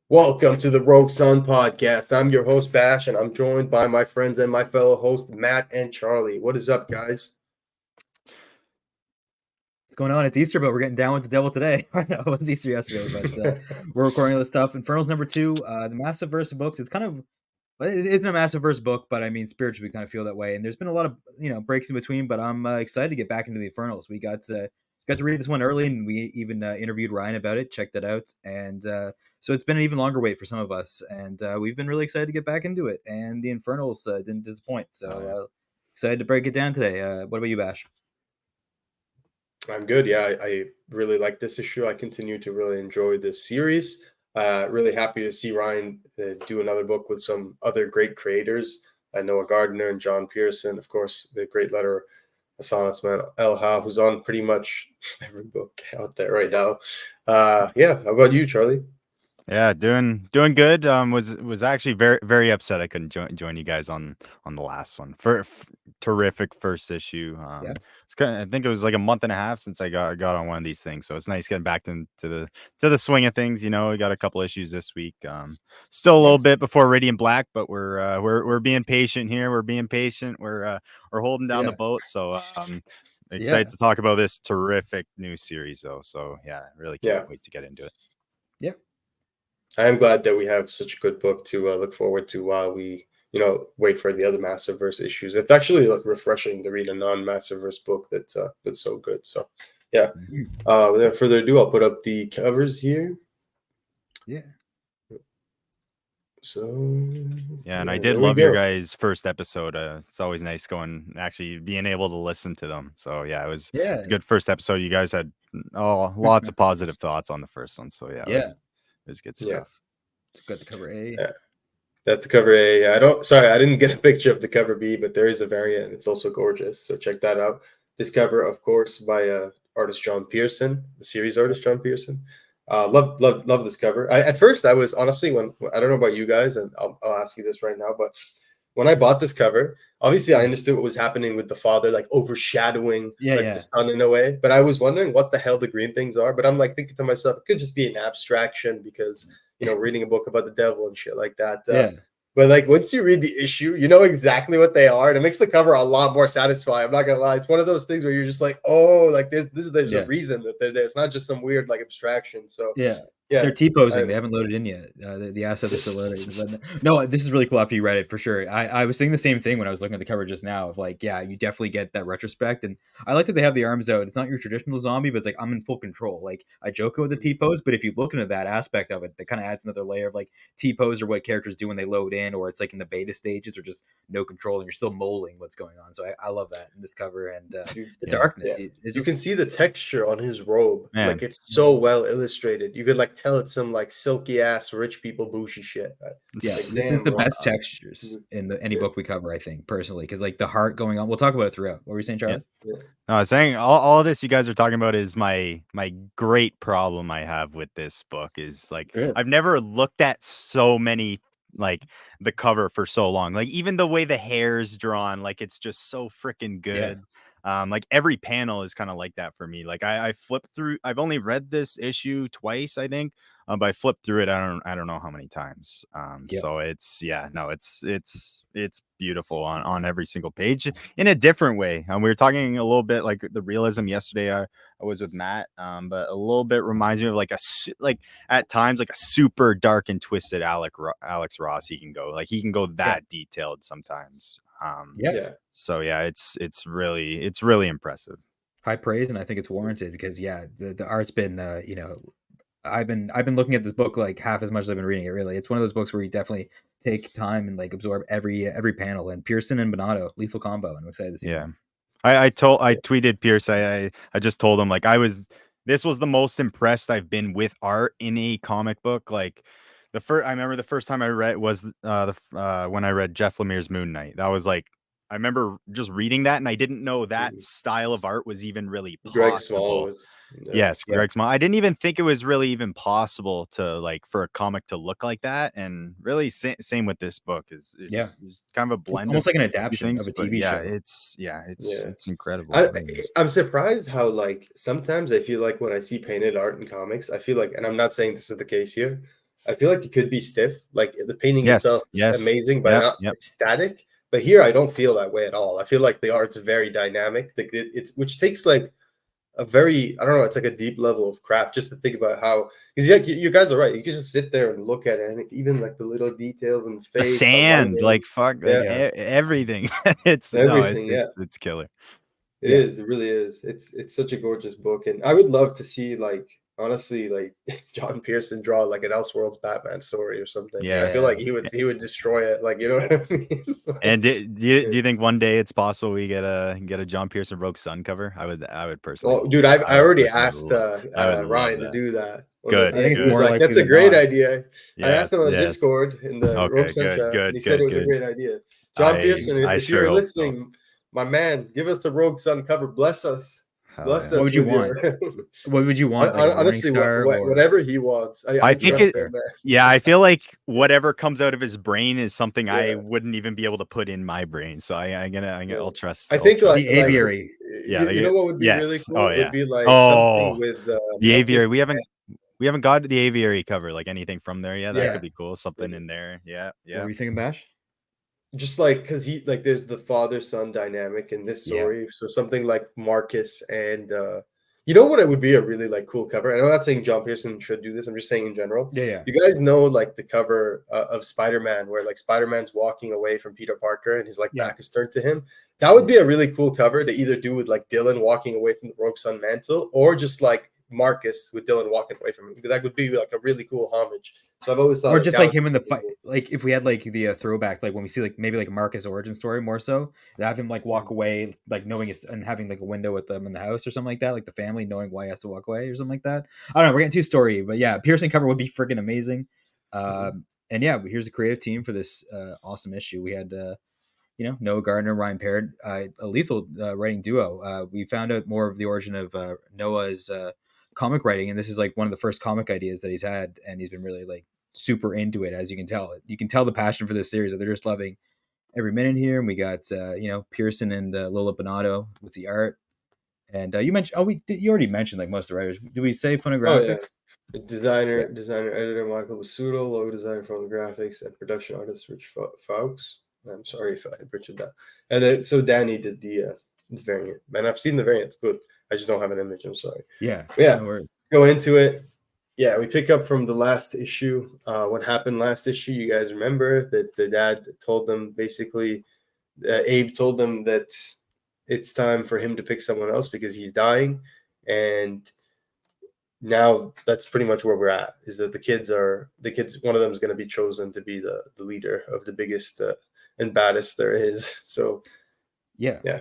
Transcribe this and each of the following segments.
Welcome to the Rogue Sun podcast. I'm your host, Bash, and I'm joined by my friends and my fellow hosts, Matt and Charlie. What is up, guys? What's going on? It's Easter, but we're getting down with the devil today. I know it was Easter yesterday, but we're recording all this stuff. Infernals #2, the massive verse of books. It's kind of it isn't a massive verse book, but I mean spiritually we kind of feel that way. And there's been a lot of breaks in between, but I'm excited to get back into the Infernals. We got to read this one early, and we even interviewed Ryan about it, checked it out, and so it's been an even longer wait for some of us, and we've been really excited to get back into it. And the Infernals didn't disappoint, so excited to break it down today. What about you, Bash? I'm good. Yeah, I really like this issue. I continue to really enjoy this series. Really happy to see Ryan do another book with some other great creators. I know Gardner and John Pearson, of course, the great letterer Hassan Otsmane-Elhaou, who's on pretty much every book out there right now. Yeah, how about you, Charlie? Yeah, doing good. Was actually very upset I couldn't join you guys on the last one. Terrific first issue. Yeah. I think it was like a month and a half since I got on one of these things, so it's nice getting back into the swing of things. You know, we got a couple issues this week. Still a little bit before Radiant Black, but we're being patient here. We're being patient. We're holding down the boat. So excited to talk about this terrific new series though. So yeah, really can't wait to get into it. Yeah. I am glad that we have such a good book to look forward to while we, wait for the other Massive-verse issues. It's actually refreshing to read a non-Massive-verse book that's so good. So, yeah. Without further ado, I'll put up the covers here. Yeah. So yeah, and I did love your guys' first episode. It's always nice actually being able to listen to them. So yeah, it was a good first episode. You guys had lots of positive thoughts on the first one. So yeah, it was good stuff. Yeah. It's got the cover A. Yeah. That's the cover A. I didn't get a picture of the cover B, but there is a variant. It's also gorgeous. So check that out. This cover, of course, by artist John Pearson, the series artist John Pearson. Love this cover. At first I was honestly I don't know about you guys, and I'll ask you this right now, but when I bought this cover, obviously I understood what was happening with the father, like overshadowing the son in a way. But I was wondering what the hell the green things are. But I'm like thinking to myself, it could just be an abstraction because reading a book about the devil and shit like that. But like once you read the issue, you know exactly what they are, and it makes the cover a lot more satisfying. I'm not gonna lie; it's one of those things where you're just like, oh, like there's a reason that they're there. It's not just some weird like abstraction. So yeah, they're T-posing. They haven't loaded in yet. The assets are still loading. No, this is really cool after you read it for sure. I was thinking the same thing when I was looking at the cover just now. Of like, yeah, you definitely get that retrospect, and I like that they have the arms out. It's not your traditional zombie, but it's like I'm in full control. Like I joke with the T-pose, but if you look into that aspect of it, that kind of adds another layer of like T-pose or what characters do when they load in, or it's like in the beta stages, or just no control, and you're still molding what's going on. So I love that in this cover and the darkness. Yeah. You can see the texture on his robe, like it's so well illustrated. You could like tell it's some like silky ass rich people bougie shit. Yeah, like, this is the best textures in any book we cover, I think, personally, because like the heart going on. We'll talk about it throughout. What were you saying, Charlie? No, I was saying all of this you guys are talking about is my great problem I have with this book is like I've never looked at so many like the cover for so long. Like even the way the hair's drawn, like it's just so freaking good. Like every panel is kind of like that for me. Like I flipped through. I've only read this issue twice, I think. But I flipped through it. I don't know how many times. So it's it's beautiful on every single page in a different way. We were talking a little bit like the realism yesterday. I was with Matt, but a little bit reminds me of like at times like a super dark and twisted Alex Ross. He can go that detailed sometimes. So yeah, it's really impressive. High praise, and I think it's warranted because the art's been I've been looking at this book like half as much as I've been reading it. Really, it's one of those books where you definitely take time and like absorb every panel. And Pearson and Bonato, lethal combo, and I'm excited to see. Yeah, I tweeted Pierce. I just told him like this was the most impressed I've been with art in a comic book. Like I remember the first time I read was when I read Jeff Lemire's Moon Knight. That was like I remember just reading that, and I didn't know that style of art was even really possible. Greg Small. Yes, Greg Small. I didn't even think it was really even possible to like for a comic to look like that. And really, same with this book is kind of a blend. It's almost like an adaptation of a TV show. It's incredible. I'm surprised how like sometimes I feel like when I see painted art in comics, I feel like, and I'm not saying this is the case here, I feel like it could be stiff. Like the painting Yes, itself is yes. amazing, but it's static. But here, I don't feel that way at all. I feel like the art's very dynamic. Like it's which takes like a very, I don't know, it's like a deep level of craft just to think about how, because yeah, you guys are right. You can just sit there and look at it, and even like the little details in the The face, sand, like fuck, like everything. It's everything. it's killer. It is. It really is. It's such a gorgeous book, and I would love to see, like, honestly, like John Pearson draw like an Elseworlds Batman story or something. Yeah, I feel like he would destroy it. Like, you know what I mean? Like, and do you think one day it's possible we get a John Pearson Rogue Sun cover? I would personally. Oh, dude, I already asked I would love Ryan that. to do that. Good. I think it's He was more like, likely "That's a than great not. idea." I asked him on Discord in the Rogue Sun chat, and he said it was a great idea. John Pearson, if you're listening, my man, give us the Rogue Sun cover. Bless us. Bless us. What would you want? What would you want? Like honestly, whatever he wants. I think I feel like whatever comes out of his brain is something I wouldn't even be able to put in my brain. So I'll trust. I think the aviary. You know what would be really cool? Oh, yeah. Would be like something with the aviary. We haven't got the aviary cover, like anything from there. Yeah, that could be cool. Something in there. Yeah. What were you thinking, Bash? Just like, because he, like, there's the father-son dynamic in this story, so something like Marcus and you know what, it would be a really like cool cover, and I'm not saying John Pearson should do this, I'm just saying in general. You guys know like the cover of Spider-Man where like Spider-Man's walking away from Peter Parker and his like back is turned to him. That would be a really cool cover to either do with like Dylan walking away from the Rogue Sun mantle, or just like Marcus with Dylan walking away from him. That would be like a really cool homage. So I've always thought, or just like him in the fight, like if we had like the throwback, like when we see like maybe like Marcus' origin story more so, to have him like walk away, like knowing it's and having like a window with them in the house or something like that, like the family knowing why he has to walk away or something like that. I don't know. We're getting too story, but yeah, Pearson cover would be freaking amazing. And yeah, here's the creative team for this awesome issue. We had Noah Gardner, Ryan Parrott, a lethal writing duo. We found out more of the origin of Noah's comic writing, and this is like one of the first comic ideas that he's had, and he's been really like super into it. As you can tell the passion for this series, that they're just loving every minute here. And we got Pearson and Lola Bonato with the art, and you mentioned you already mentioned like most of the writers. Did we say Phonographics? Designer, editor Michael Basuto, logo designer from graphics, and production artist Rich Fawkes. I'm sorry if I butchered that. And then so Danny did the variant, and I've seen the variant. It's good. I just don't have an image. I'm sorry. Go into it. Yeah, we pick up from the last issue. What happened last issue? You guys remember that the dad told them basically, Abe told them that it's time for him to pick someone else because he's dying, and now that's pretty much where we're at. Is that the kids? One of them is going to be chosen to be the leader of the biggest and baddest there is. So yeah.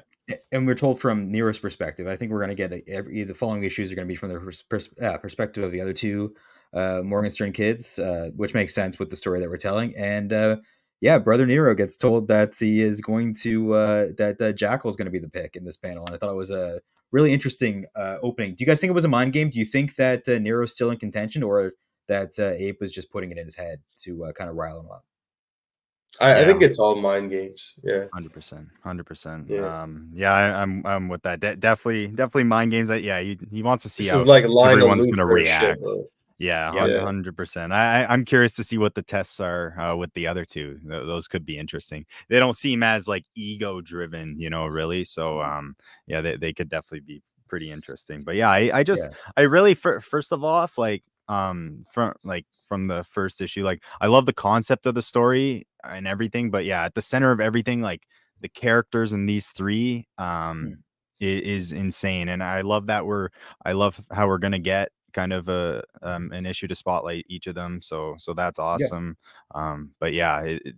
And we're told from Nero's perspective. I think we're going to get the following issues are going to be from the perspective of the other two Morgenstern kids, which makes sense with the story that we're telling. And Brother Nero gets told that he is going to that Jackal is going to be the pick in this panel. And I thought it was a really interesting opening. Do you guys think it was a mind game? Do you think that Nero's still in contention, or that Abe was just putting it in his head to kind of rile him up? I think it's all mind games. Yeah, 100%. Yeah, I'm with that. Definitely mind games. That he wants to see how everyone's going to react. Yeah, 100%. I'm curious to see what the tests are with the other two. Those could be interesting. They don't seem as like ego driven, really. So they could definitely be pretty interesting. But yeah, I really first of all, like from the first issue, like I love the concept of the story and everything, but at the center of everything, like the characters in these three is insane, and I love how we're gonna get kind of an issue to spotlight each of them, so that's awesome. But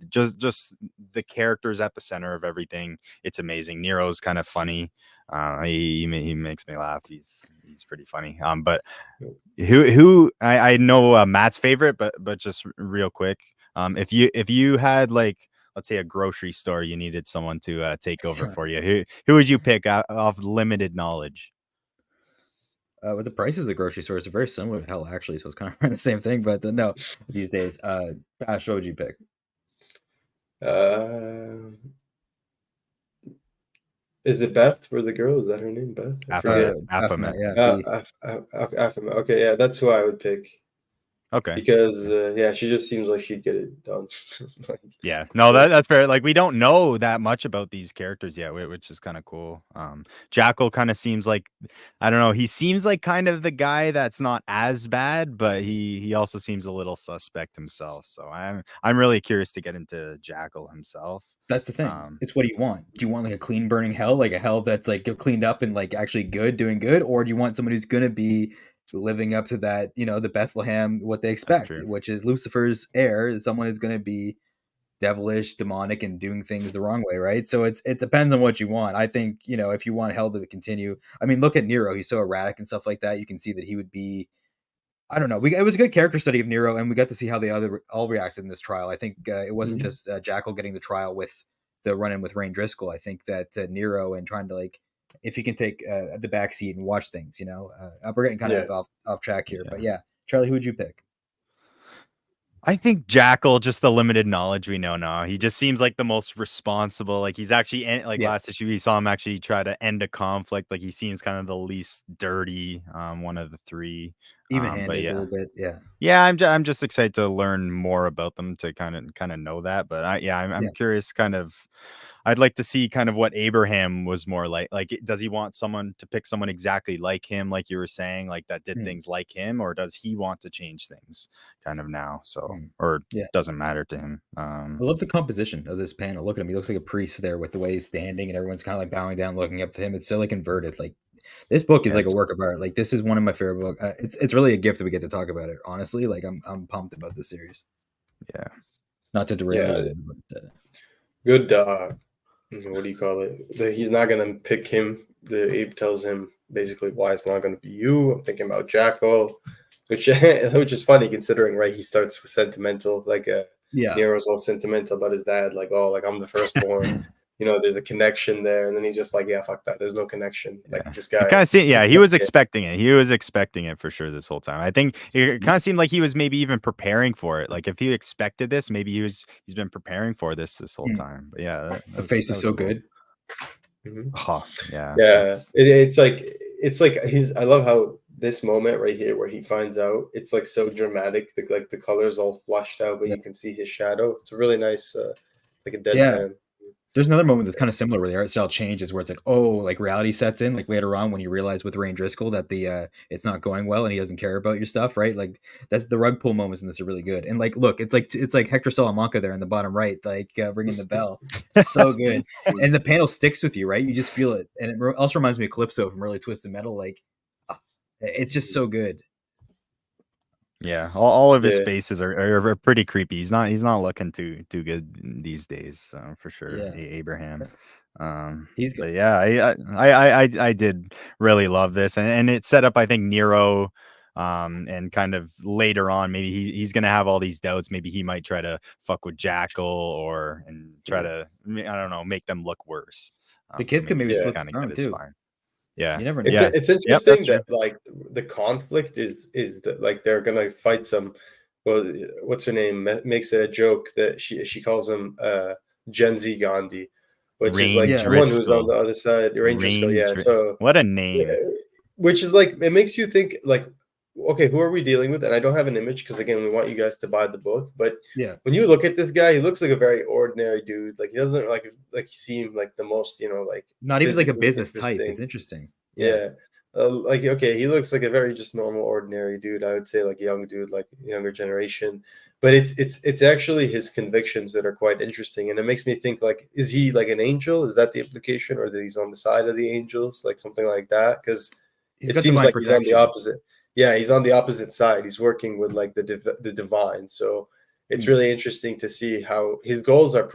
just the characters at the center of everything, it's amazing. Nero's kind of funny. He makes me laugh. He's pretty funny. But who I know Matt's favorite, but just real quick, if you had like, let's say a grocery store, you needed someone to take over for you, who would you pick off limited knowledge? With the prices of the grocery stores are very similar to hell, actually, so it's kind of the same thing. But no, these days, Bash, what would you pick? Is it Beth for the girl? Is that her name, Beth? Aphomet. Okay, that's who I would pick. Okay. because yeah, she just seems like she'd get it done. Like, Yeah, no, yeah. that's fair. Like we don't know that much about these characters yet, which is kind of cool. Jackal kind of seems like, I don't know, he seems like kind of the guy that's not as bad, but he also seems a little suspect himself. So I'm really curious to get into Jackal himself. That's the thing. It's what do you want? Do you want like a clean burning hell, like a hell that's like cleaned up and like actually good, doing good, or do you want someone who's gonna be living up to that, the Bethlehem, what they expect, true. which is Lucifer's heir, someone who's gonna be devilish, demonic, and doing things the wrong way, right? So it depends on what you want. I think, if you want hell to continue, I mean, look at Nero. He's so erratic and stuff like that. You can see that he would be. I don't know. It was a good character study of Nero, and we got to see how they all reacted in this trial. I think it wasn't just Jackal getting the trial with the run-in with Rain Driscoll. I think that Nero and trying to like, if he can take the back seat and watch things, we're getting kind of off track here, but yeah, Charlie, who would you pick? I think Jackal, just the limited knowledge we know now, he just seems like the most responsible. Like he's actually like last issue, we saw him actually try to end a conflict. Like he seems kind of the least dirty, one of the three. Even-handed But a yeah, little bit, yeah. yeah, I'm just excited to learn more about them to kind of know that. But I'm curious. Kind of, I'd like to see kind of what Abraham was more like. Like, does he want someone to pick someone exactly like him, like you were saying, like that did things like him, or does he want to change things kind of now? So, or doesn't matter to him. I love the composition of this panel. Look at him; he looks like a priest there with the way he's standing, and everyone's kind of like bowing down, looking up to him. It's so like inverted. Like this book is like a work of art. Like this is one of my favorite books. It's really a gift that we get to talk about it. Honestly, like I'm pumped about this series. Yeah, not to derail you. But, good. What do you call it? He's not gonna pick him. The Abe tells him basically why it's not gonna be you. I'm thinking about Jackal, which is funny considering, right? He starts with sentimental, like Nero's all sentimental about his dad, like, oh, like I'm the firstborn. There's a connection there, and then he's just like, yeah, fuck that. There's no connection. Like this guy. Kind of see, he was expecting it. He was expecting it for sure this whole time. I think it kind of seemed like he was maybe even preparing for it. Like if he expected this, maybe he's been preparing for this whole time. But yeah, the face is so cool. Good. Oh, yeah. It's like I love how this moment right here where he finds out, it's like so dramatic. Like the colors all flushed out, but you can see his shadow. It's a really nice. It's like a deadpan. There's another moment that's kind of similar where the art style changes, where it's like, oh, like reality sets in, like later on when you realize with Rain Driscoll that the it's not going well and he doesn't care about your stuff, right? Like that's the rug pull moments in this are really good. And like, look, it's like Hector Salamanca there in the bottom right, like ringing the bell. It's so good, and the panel sticks with you, right? You just feel it, and it also reminds me of Calypso from Really Twisted Metal. Like, it's just so good. Yeah, all of his faces are pretty creepy. He's not looking too good these days, for sure. Yeah. Abraham. He's good. But yeah, I did really love this, and it set up, I think, Nero, and kind of later on, maybe he's gonna have all these doubts. Maybe he might try to fuck with Jackal and try to, I don't know, make them look worse. The kids could maybe split kind the of get his too. spine. Yeah, you never know. It's interesting that like the conflict is that like they're gonna fight some. Well, what's her name makes a joke that she calls him Gen Z Gandhi, which is like someone who's on the other side. Rain Driscoll, yeah. So what a name! Which is like, it makes you think like, okay, who are we dealing with? And I don't have an image because again, we want you guys to buy the book. But when you look at this guy, he looks like a very ordinary dude. Like he doesn't like seem like the most, like not even like a business type. It's interesting. Yeah. Like, okay, he looks like a very just normal, ordinary dude. I would say like a young dude, like younger generation. But it's actually his convictions that are quite interesting. And it makes me think like, is he like an angel? Is that the implication? Or that he's on the side of the angels? Like something like that? Because it seems like he's on the opposite. Yeah, he's on the opposite side. He's working with like the divine. So it's really interesting to see how his goals are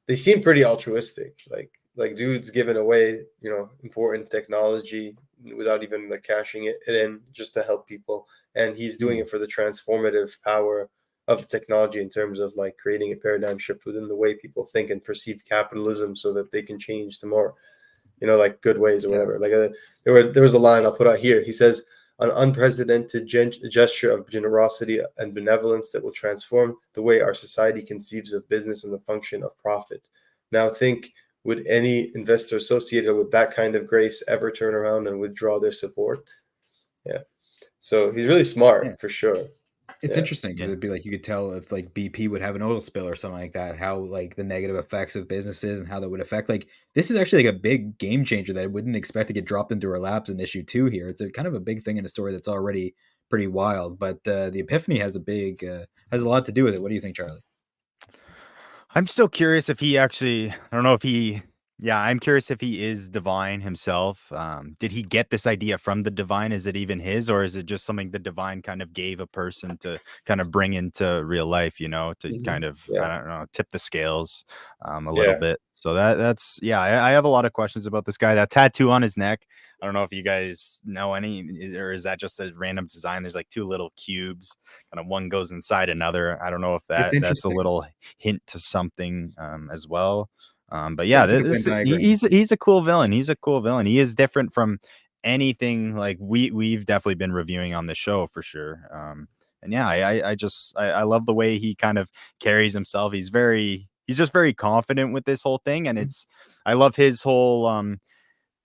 they seem pretty altruistic. Like dude's giving away, important technology without even like cashing it in just to help people. And he's doing it for the transformative power of technology in terms of like creating a paradigm shift within the way people think and perceive capitalism so that they can change to more, like good ways or whatever. Like there was a line I'll put out here. He says, an unprecedented gesture of generosity and benevolence that will transform the way our society conceives of business and the function of profit. Now think, would any investor associated with that kind of grace ever turn around and withdraw their support? Yeah. So he's really smart for sure. It's interesting because Yeah. it'd be like you could tell if like BP would have an oil spill or something like that, how like the negative effects of businesses and how that would affect. Like this is actually like a big game changer that I wouldn't expect to get dropped into our laps in issue 2 here. It's a kind of a big thing in a story that's already pretty wild, but the Epiphany has has a lot to do with it. What do you think, Charlie? I'm still curious if he actually, I don't know if he, yeah, I'm curious if he is divine himself. Did he get this idea from the divine? Is it even his, or is it just something the divine kind of gave a person to kind of bring into real life, you know, to kind of, Yeah. I don't know, tip the scales a little Yeah. bit. So that's, yeah, I have a lot of questions about this guy. That tattoo on his neck, I don't know if you guys know any, or is that just a random design? There's like 2 little cubes, kind of one goes inside another. I don't know if It's that's a interesting. little hint to something as well. But Yeah, yeah, it's like a Venn diagram. he's a cool villain. He's a cool villain. He is different from anything like we've definitely been reviewing on the show for sure. And yeah, I love the way he kind of carries himself. He's just very confident with this whole thing, and I love his whole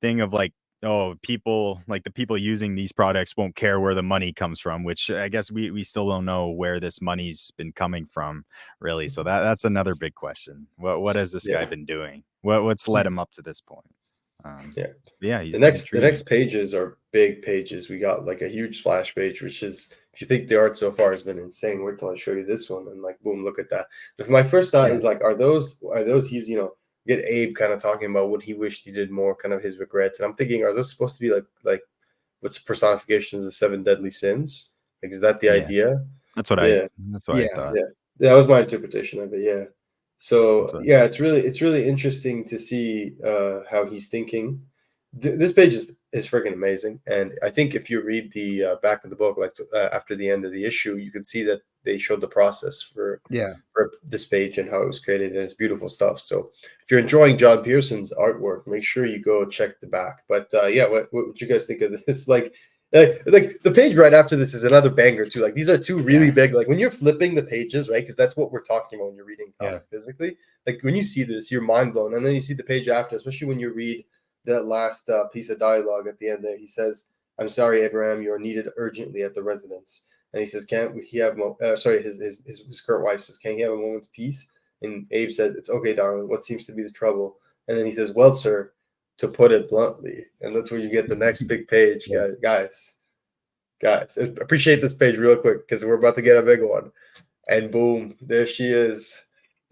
thing of like, oh, people like the people using these products won't care where the money comes from, which I guess we still don't know where this money's been coming from, really. So that's another big question. What has this guy been doing? What's led him up to this point? Yeah. Yeah, he's The next intriguing. pages are big pages. We got like a huge splash page, which is, if you think the art so far has been insane, wait till I show you this one and like boom, look at that. But my first thought is like, are those he's, you know, get Abe kind of talking about what he wished he did more, kind of his regrets. And I'm thinking, are those supposed to be like what's personification of the 7 deadly sins? Like, is that the idea? That's what Yeah. I thought. Yeah. That was my interpretation of it. Yeah. So That's what, yeah, it's really interesting to see how he's thinking. This page is freaking amazing, and I think if you read the back of the book, like after the end of the issue, you can see that they showed the process for this page and how it was created, and it's beautiful stuff. So if you're enjoying John Pearson's artwork, make sure you go check the back. But yeah, what would you guys think of this? Like the page right after this is another banger too. Like these are 2 really big. Like when you're flipping the pages, right? Because that's what we're talking about when you're reading physically. Like when you see this, you're mind blown, and then you see the page after, especially when you read that last piece of dialogue at the end there. He says, "I'm sorry, Abraham, you are needed urgently at the residence." And he says, "Can't he have?" His current wife says, "Can he have a moment's peace?" And Abe says, "It's okay, darling. What seems to be the trouble?" And then he says, "Well, sir, to put it bluntly," and that's where you get the next big page, guys. Appreciate this page real quick because we're about to get a big one. And boom, there she is,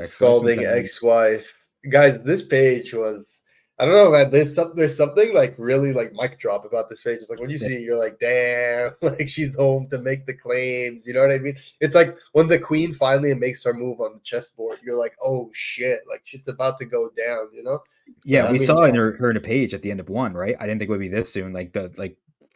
scalding ex-wife. Guys, this page was, I don't know, man. There's something like really like mic drop about this page. It's like when you see it, you're like, damn, like she's home to make the claims. You know what I mean? It's like when the queen finally makes her move on the chessboard, you're like, oh shit, like shit's about to go down. You know? Yeah, we saw her in a page at the end of 1, right? I didn't think it would be this soon, like the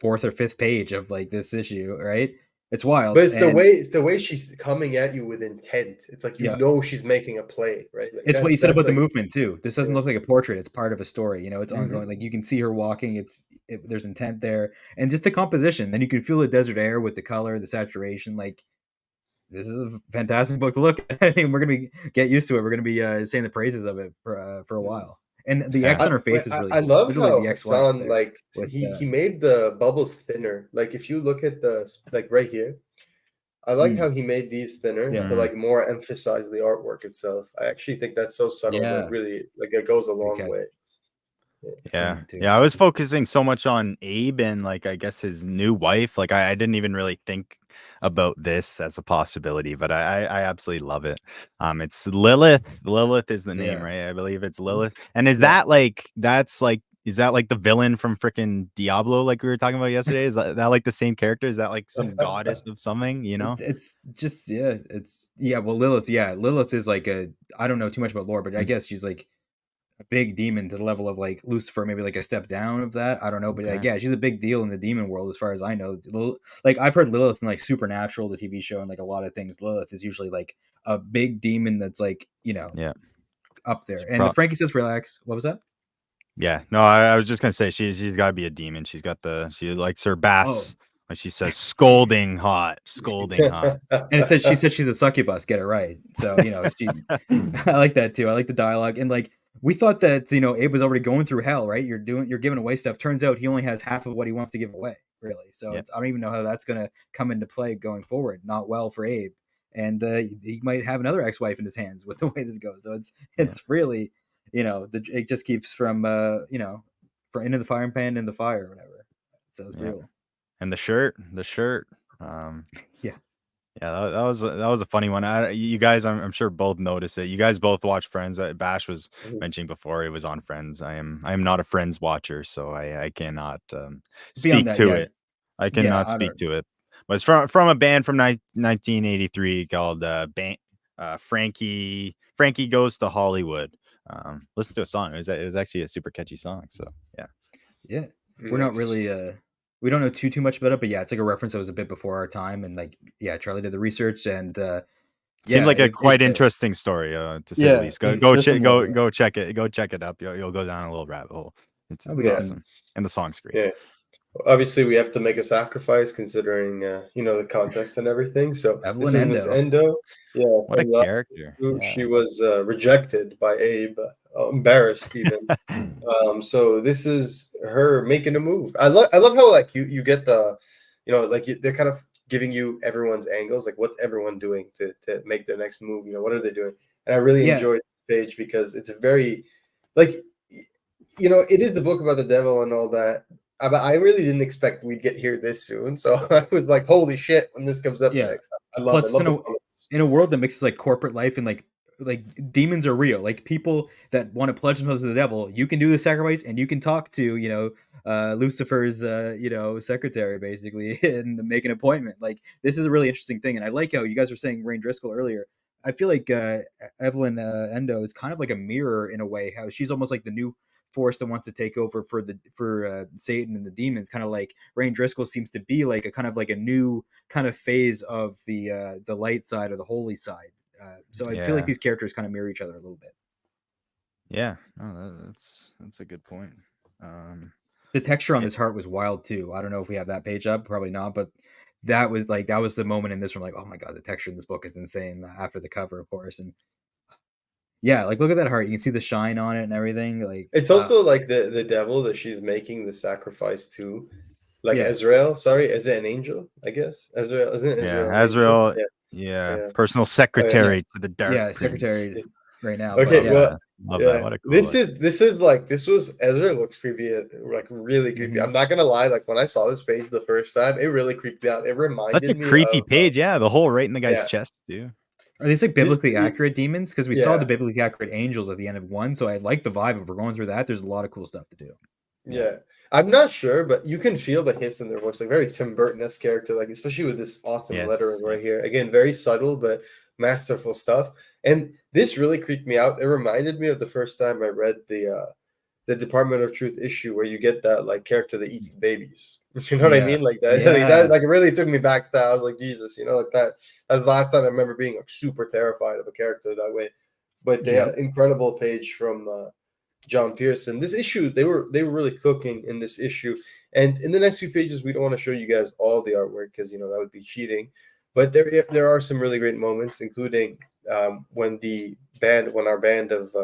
4th or 5th page of like this issue, right? It's wild. But it's the way she's coming at you with intent. It's like you know she's making a play, right? Like it's what you said about the movement too. This doesn't look like a portrait; it's part of a story. You know, it's ongoing. Like you can see her walking. There's intent there, and just the composition. And you can feel the desert air with the color, the saturation. Like this is a fantastic book to look at. I mean, we're gonna get used to it. We're gonna be saying the praises of it for a while. And the X on her face is really I cool. love Literally how the X Hassan he made the bubbles thinner. Like if you look at the like right here, I like how he made these thinner to like more emphasize the artwork itself. I actually think that's so subtle, but really like it goes a long way. Yeah. I was focusing so much on Abe and like I guess his new wife. Like I didn't even really think about this as a possibility, but I absolutely love it. It's Lilith. Lilith is the name, right? I believe it's Lilith. And is that like is that like the villain from freaking Diablo, like we were talking about yesterday? Is that like the same character? Is that like some goddess of something, you know? It's just well, Lilith, Lilith is like I don't know too much about lore, but I guess she's like a big demon to the level of like Lucifer, maybe like a step down of that. I don't know, but like she's a big deal in the demon world as far as I know. Like I've heard Lilith from like Supernatural, the TV show, and like a lot of things. Lilith is usually like a big demon that's like up there. And the Frankie says, "Relax." What was that? Yeah, no, I was just gonna say she's got to be a demon. She likes her baths. Like she says, scalding hot. And she said she's a succubus. Get it right. So I like that too. I like the dialogue, and like we thought that Abe was already going through hell, right? You're giving away stuff. Turns out he only has half of what he wants to give away, really. So Yeah. I don't even know how that's going to come into play going forward. Not well for Abe, and he might have another ex-wife in his hands with the way this goes. So it's really, it just keeps from from into the fire pan in the fire or whatever. So it's brutal. And the shirt. Yeah. Yeah, that was a funny one. You guys, I'm sure both noticed it. You guys both watch Friends. Bash was mentioning before he was on Friends. I am not a Friends watcher, so I cannot Beyond speak that, to yeah. it. I cannot I speak don't. to it. But it's from a band from 1983 called Frankie Goes to Hollywood. Listen to a song. It was actually a super catchy song. So yeah. Yeah. We're not really we don't know too much about it, but yeah, it's like a reference that was a bit before our time, and like Charlie did the research, and Seemed like a quite interesting story, to say the least. Go check it. Go check it up. You'll go down a little rabbit hole. It's awesome, and the song's great. Yeah, obviously we have to make a sacrifice considering the context and everything. So this is Miss Endo. Yeah, what a character. She was rejected by Abe, embarrassed even. So this is her making a move. I love how like you get the, they're kind of giving you everyone's angles, like what's everyone doing to make their next move. What are they doing? And I really enjoyed the page because it's a very, like, it is the book about the devil and all that. But I really didn't expect we'd get here this soon. So I was like, holy shit, when this comes up next. I love it. In a world that mixes like corporate life and like demons are real, like people that want to pledge themselves to the devil, you can do the sacrifice and you can talk to Lucifer's secretary basically and make an appointment. Like this is a really interesting thing, and I like how you guys were saying Rain Driscoll earlier. I feel like Evelyn Endo is kind of like a mirror in a way, how she's almost like the new force that wants to take over for Satan and the demons. Kind of like Rain Driscoll seems to be like a kind of like a new kind of phase of the light side or the holy side. So I feel like these characters kind of mirror each other a little bit. Yeah, that's a good point. The texture on this heart was wild too. I don't know if we have that page up, probably not, but that was the moment in this one, like, oh my god, the texture in this book is insane. After the cover, of course, and yeah, like look at that heart. You can see the shine on it and everything. Like it's also like the devil that she's making the sacrifice to, like Azrael. Sorry, is it an angel? I guess Azrael, isn't it? Azrael. Yeah. Personal secretary to the dark. Yeah, secretary right now. Okay, but, love that. What a cool this was Ezra looks creepy, like really creepy. Mm-hmm. I'm not gonna lie, like when I saw this page the first time, it really creeped me out. It reminded me such a creepy of, page. The hole right in the guy's chest too. Are these like biblically accurate demons? Because we saw the biblically accurate angels at the end of one, so I like the vibe. If we're going through that, there's a lot of cool stuff to do. Yeah. I'm not sure, but you can feel the hiss in their voice, like very Tim Burton-esque character, like especially with this awesome lettering right here. Again, very subtle but masterful stuff. And this really creeped me out. It reminded me of the first time I read the Department of Truth issue where you get that like character that eats the babies. You know what I mean? Like that, like it really took me back to that. I was like, Jesus, like that. That's the last time I remember being like super terrified of a character that way. But the incredible page from John Pearson. This issue, they were really cooking in this issue. And in the next few pages, we don't want to show you guys all the artwork because that would be cheating. But there are some really great moments, including when our band of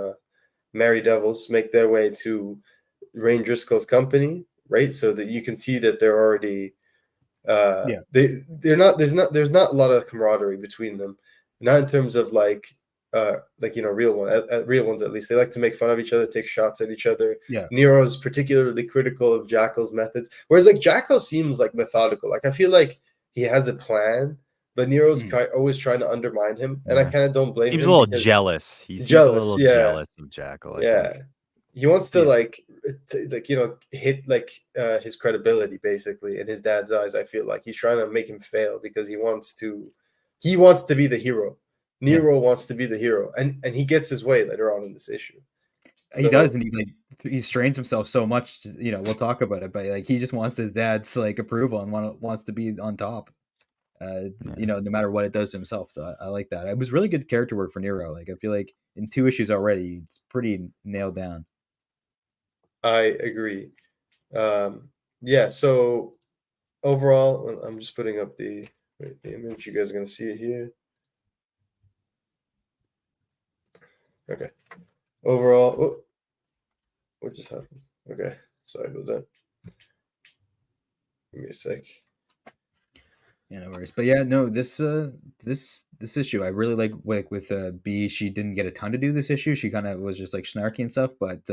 Merry Devils make their way to Rain Driscoll's company, right? So that you can see that they're already there's not a lot of camaraderie between them, not in terms of real ones at least. They like to make fun of each other, take shots at each other. Nero's particularly critical of Jackal's methods, whereas like Jackal seems like methodical. Like I feel like he has a plan, but Nero's always trying to undermine him, and I kind of don't blame him. He's a little jealous. He's a little jealous of Jackal. I think. He wants to hit his credibility basically in his dad's eyes. I feel like he's trying to make him fail because he wants to be the hero. Nero wants to be the hero, and he gets his way later on in this issue. So, he does, and he strains himself so much. We'll talk about it, but like he just wants his dad's approval and wants to be on top. No matter what it does to himself. So I like that. It was really good character work for Nero. Like I feel like in 2 issues already, it's pretty nailed down. I agree. So overall, I'm just putting up the image. You guys are gonna see it here. Okay. overall, what just happened? Okay, sorry about that. Give me a sec. Yeah, no worries. But yeah, no, this issue I really like with B. She didn't get a ton to do this issue. She kind of was just like snarky and stuff, but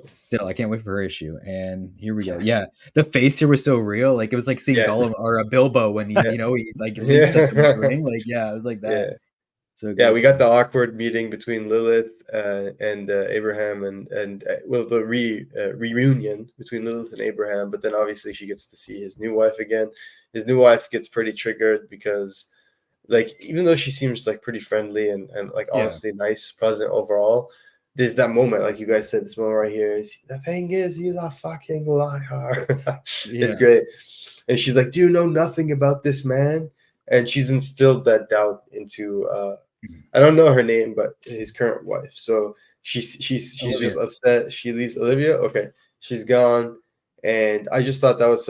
still, I can't wait for her issue. And here we go. Yeah, the face here was so real. Like it was like seeing Yeah. Gollum or a Bilbo when he he like leaps at the ring. Like yeah, it was like that. Yeah. So Yeah, good. we got the awkward meeting between Lilith and Abraham, and well, the reunion between Lilith and Abraham. But then obviously she gets to see his new wife again. His new wife gets pretty triggered because, like, even though she seems like pretty friendly and like honestly nice, pleasant overall, there's that moment, like you guys said, this moment right here. The thing is, he's a fucking liar. It's great. And she's like, "Do you know nothing about this man?" And she's instilled that doubt into I don't know her name, but his current wife. So she's Olivia. just upset. She leaves. Olivia. Okay, she's gone, and I just thought that was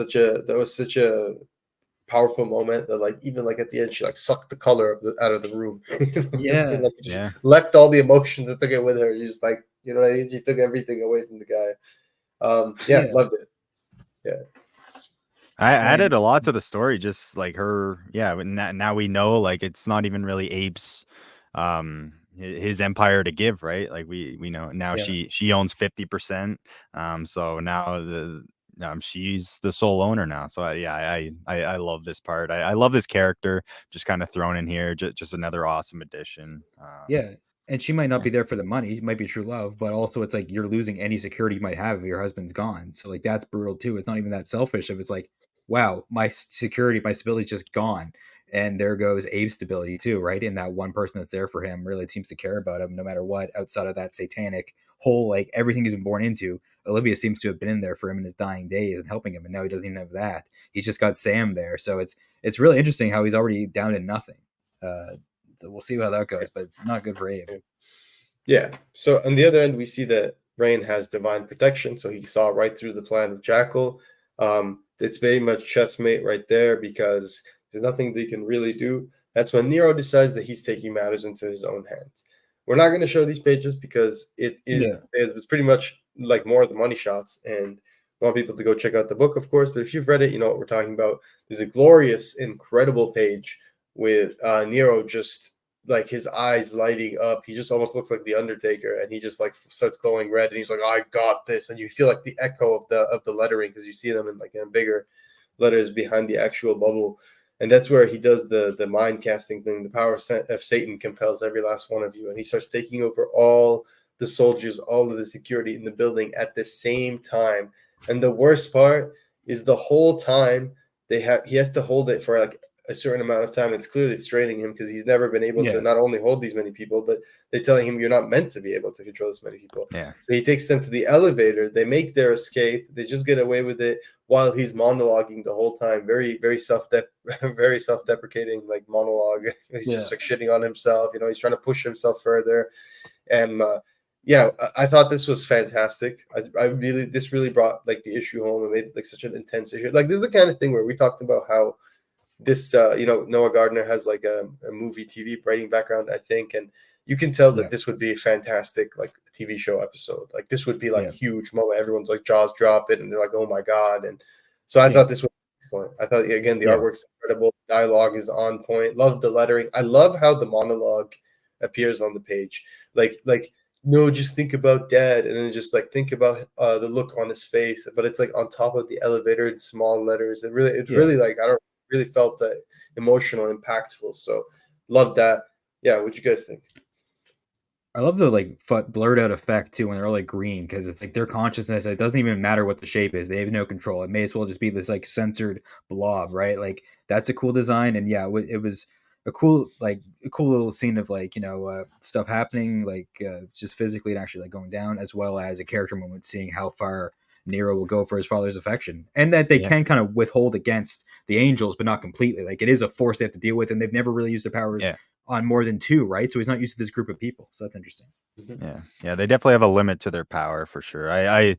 such a powerful moment that, like, even like at the end, she like sucked the color out of the room. Yeah. Like, she left all the emotions and took it with her. You just like, you know what I mean? She took everything away from the guy. Yeah, loved it. Yeah. I added a lot to the story, just like her. Yeah, but now we know, like, it's not even really Abe's his empire to give, right? Like we know now she owns 50%. So now she's the sole owner now. So I love this part. I love this character just kind of thrown in here. Just another awesome addition. Yeah. And she might not be there for the money. It might be true love, but also it's like you're losing any security you might have if your husband's gone. So like that's brutal too. It's not even that selfish. If it's like, wow, my security, my stability is just gone, and there goes Abe's stability too, right? And that one person that's there for him really seems to care about him no matter what. Outside of that satanic whole, like everything he's been born into, Olivia seems to have been in there for him in his dying days and helping him, and now he doesn't even have that. He's just got Sam there, so it's really interesting how he's already down to nothing. So we'll see how that goes, but it's not good for Abe. Yeah. So on the other end, we see that Rain has divine protection. So he saw right through the plan of Jackal. It's very much chessmate right there because there's nothing they can really do. That's when Nero decides that he's taking matters into his own hands. We're not going to show these pages because it's pretty much like more of the money shots, and I want people to go check out the book, of course. But if you've read it, you know what we're talking about. There's a glorious, incredible page with Nero just like his eyes lighting up. He just almost looks like the Undertaker, and he just like starts glowing red, and he's like, "I got this," and you feel like the echo of the lettering because you see them in like in bigger letters behind the actual bubble, and that's where he does the mind casting thing. The power of Satan compels every last one of you, and he starts taking over all the soldiers, all of the security in the building at the same time. And the worst part is the whole time he has to hold it for like a certain amount of time. It's clearly straining him because he's never been able to not only hold these many people, but they're telling him you're not meant to be able to control this many people. Yeah. So he takes them to the elevator. They make their escape. They just get away with it while he's monologuing the whole time. Very, very very self-deprecating, like monologue. He's just like shitting on himself. You know, he's trying to push himself further. And I thought this was fantastic. This really brought like the issue home and made it like such an intense issue. Like this is the kind of thing where we talked about how this Noah Gardner has like a movie TV writing background, I think, and you can tell that this would be a fantastic like TV show episode. Like this would be like a huge moment. Everyone's like jaws drop it and they're like, oh my god. And so I thought this was excellent. I thought again the artwork's incredible, dialogue is on point. Love the lettering. I love how the monologue appears on the page. Like no, just think about dad, and then just like think about the look on his face. But it's like on top of the elevator in small letters. It's really like really felt that emotional, impactful. So love that. Yeah, what'd you guys think? I love the like blurred out effect too when they're all like green because it's like their consciousness. It doesn't even matter what the shape is; they have no control. It may as well just be this like censored blob, right? Like that's a cool design, and it was a cool little scene of like stuff happening like just physically and actually like going down, as well as a character moment seeing how far Nero will go for his father's affection, and that they can kind of withhold against the angels, but not completely. Like it is a force they have to deal with, and they've never really used their powers on more than two, right? So he's not used to this group of people. So that's interesting. Yeah, they definitely have a limit to their power for sure. I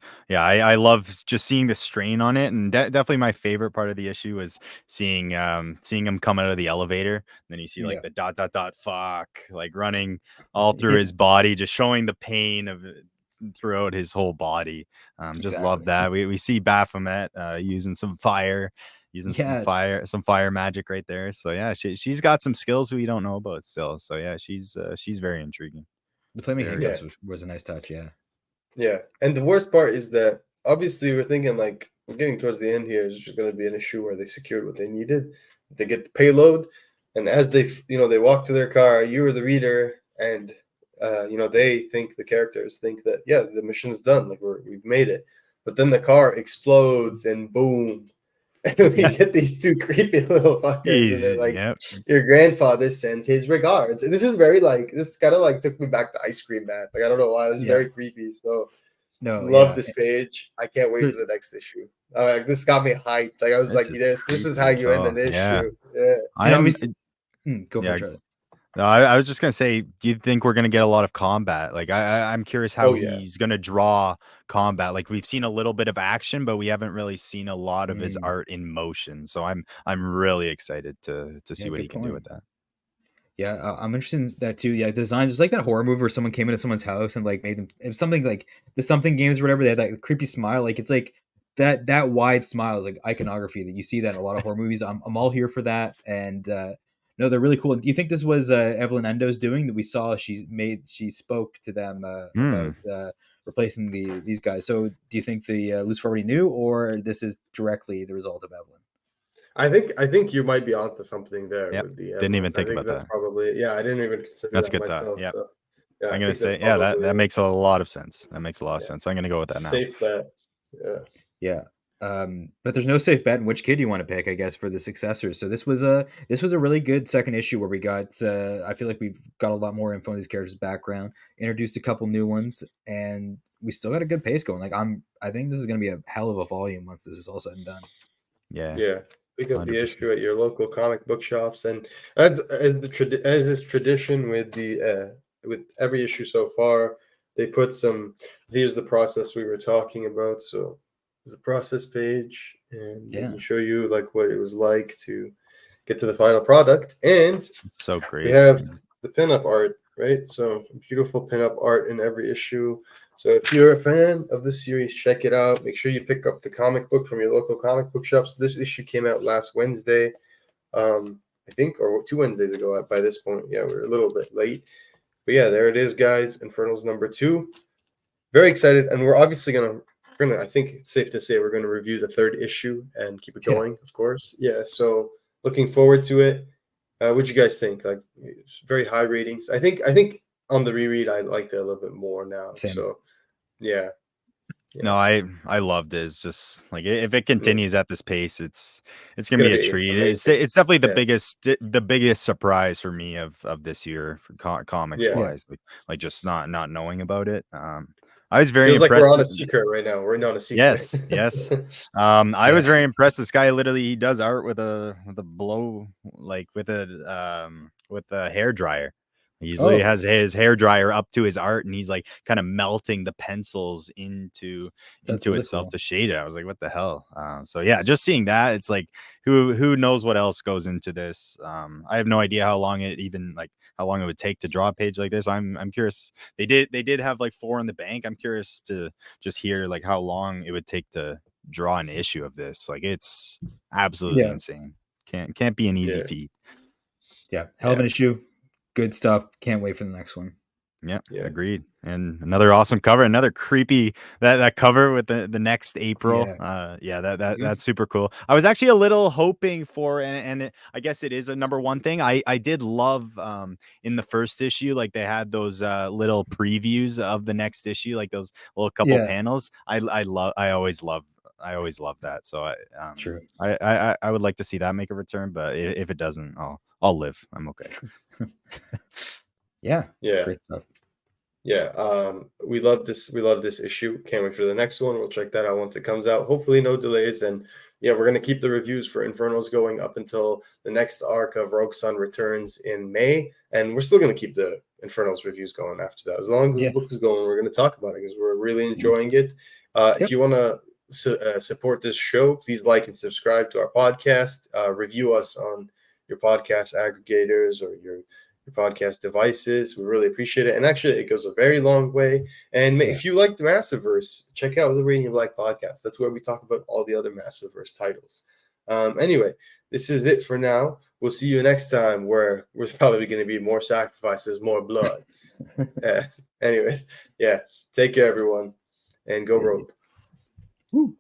love just seeing the strain on it, and definitely my favorite part of the issue was seeing him come out of the elevator. And then you see like the ... fuck like running all through his body, just showing the pain of throughout his whole body. Just love Exactly. that. We see Baphomet using some fire, some fire magic right there. So yeah, she's got some skills we don't know about still. So yeah, she's very intriguing. The flaming Very- handcuffs was a nice touch. Yeah. Yeah, and the worst part is that obviously we're thinking like we're getting towards the end here. It's just going to be an issue where they secured what they needed. They get the payload, and as they they walk to their car, you are the reader, and they think the characters think that the mission's done, like we've made it. But then the car explodes and boom, and we get these two creepy little fuckers, and they're like, Yep. your grandfather sends his regards. And this is very this kind of like took me back to Ice Cream Man. Like I don't know why, it was very creepy. So love this page. I can't wait for the next issue. This got me hyped. Like I was this is how you end an issue. Yeah. Go for it, Charlie. No, I was just gonna say, do you think we're gonna get a lot of combat? Like I'm curious how he's gonna draw combat. Like we've seen a little bit of action, but we haven't really seen a lot of his art in motion. So I'm really excited to see what he can do with that. Yeah, I'm interested in that too. Yeah, designs. It's like that horror movie where someone came into someone's house and like made them. It was something like the Something Games or whatever. They had that creepy smile. Like it's like that wide smile is like iconography that you see that in a lot of horror movies. I'm all here for that. And no, they're really cool. Do you think this was Evelyn Endo's doing that? We saw she spoke to them about replacing these guys. So do you think the Lucifer already knew, or this is directly the result of Evelyn? I think you might be onto something there with the didn't even think about that's that. Probably I didn't even consider that's that good myself. Yeah. So, I'm gonna say that makes a lot of sense. That makes a lot of sense. I'm gonna go with that now. Safe bet. Yeah. But there's no safe bet in which kid you want to pick, I guess, for the successors. So this was a really good second issue where we got I feel like we've got a lot more info on these characters' background, introduced a couple new ones, and we still got a good pace going. Like I think this is gonna be a hell of a volume once this is all said and done. Yeah. Pick up 100%. The issue at your local comic book shops, and as is tradition with the with every issue so far, they put some. Here's the process we were talking about. So there's a process page, and they can show you like what it was like to get to the final product. And it's so great. We have the pinup art, right? So beautiful pinup art in every issue. So if you're a fan of this series, check it out. Make sure you pick up the comic book from your local comic book shops. This issue came out last Wednesday, I think, or 2 Wednesdays ago by this point. Yeah, we're a little bit late. But yeah, there it is, guys. Infernals #2. Very excited. And we're obviously going to, I think it's safe to say we're going to review the 3rd issue and keep it going, of course. Yeah, so looking forward to it. What'd you guys think? Like, very high ratings. I think on the reread, I liked it a little bit more now. Same. So, yeah. No, I loved it. It's just like if it continues at this pace, it's gonna be a treat. It's definitely the biggest surprise for me of this year for comics wise. Like just not knowing about it. I was very impressed. Like we're on a secret right now. We're on a secret. Yes. I was very impressed. This guy literally he does art with a blow, like with a hair dryer. He usually has his hair dryer up to his art, and he's like kind of melting the pencils into itself to shade it. I was like, what the hell? So yeah, just seeing that, it's like who knows what else goes into this. I have no idea how long it would take to draw a page like this. I'm curious. They did have like 4 in the bank. I'm curious to just hear like how long it would take to draw an issue of this. Like it's absolutely insane. Can't be an easy feat. Yeah, hell of an issue. Good stuff. Can't wait for the next one. Yeah, agreed. And another awesome cover, another creepy that cover with the next April. That's super cool. I was actually a little hoping for, and I guess it is a #1 thing. I did love in the first issue, like they had those little previews of the next issue, like those little couple panels. I always love that. So True. I would like to see that make a return, but if it doesn't, I'll live. I'm okay. Yeah. Great stuff. Yeah. We love this issue. Can't wait for the next one. We'll check that out once it comes out. Hopefully no delays. And yeah, we're gonna keep the reviews for Infernals going up until the next arc of Rogue Sun returns in May. And we're still gonna keep the Infernals reviews going after that. As long as the book is going, we're gonna talk about it because we're really enjoying it. If you wanna support this show, please like and subscribe to our podcast. Review us on your podcast aggregators or your your podcast devices. We really appreciate it. And actually, it goes a very long way. And if you like the Massiverse, check out the Reading Your Black podcast. That's where we talk about all the other Massiverse titles. Anyway, this is it for now. We'll see you next time, where we're probably going to be more sacrifices, more blood. Anyways, take care, everyone, and go Rogue. Woo.